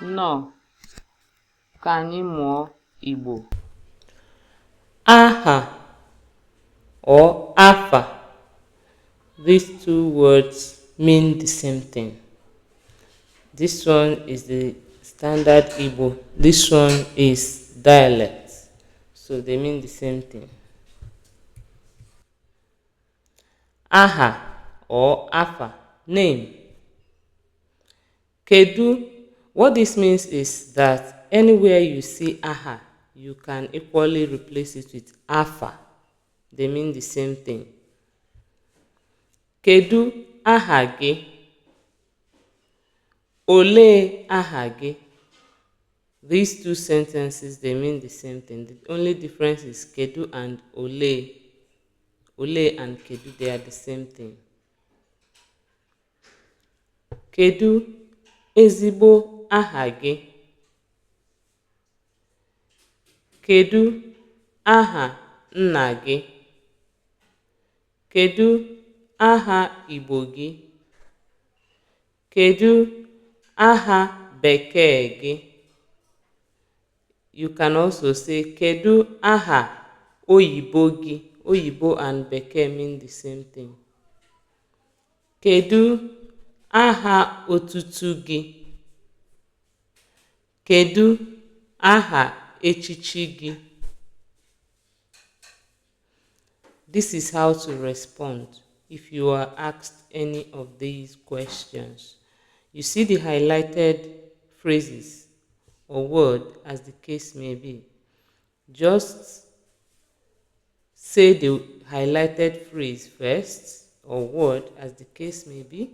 Nnọọ, ka anyị mụọ Igbo. Aha or afa. These two words mean the same thing. This one is the standard Igbo. This one is dialect. So they mean the same thing. Aha or afa, name. Kedu. What this means is that anywhere you see aha, you can equally replace it with afa. They mean the same thing. Kedu aha gị? Olee aha gị? These two sentences, they mean the same thing. The only difference is kedu and olee. Olee and kedu, they are the same thing. Kedu ezigbo aha gị? Kedu aha nna gị? Kedu aha Igbo gị? Kedu aha bekee gị? You can also say kedu aha oyibo gị? Oyibo and bekee mean the same thing. Kedu aha otutu gị? Kedu aha echichi gị? This is how to respond if you are asked any of these questions. You see the highlighted phrases or word as the case may be. Just say the highlighted phrase first or word as the case may be.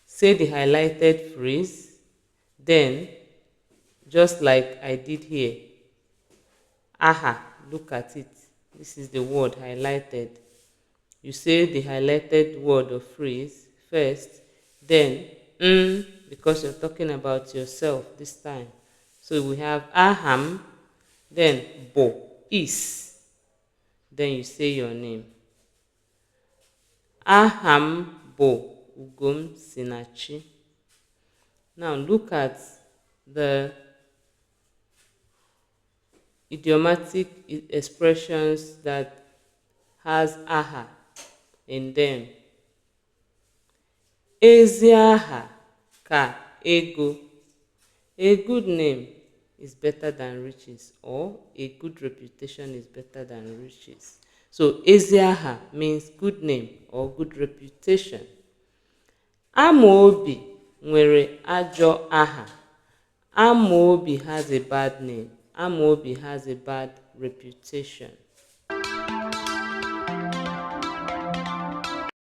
Say the highlighted phrase, then just like I did here. Aha, look at it. This is the word highlighted. You say the highlighted word or phrase first, then because you're talking about yourself this time. So we have aham, then bo, is. Then you say your name. Aham bo Ugom Sinachi. Now look at the idiomatic expressions that has aha in them. Ezi aha ka ego. A good name is better than riches, or a good reputation is better than riches. So ezi aha means good name or good reputation. Amobi nwere ajọ aha. Amobi has a bad name. Amobi has a bad reputation.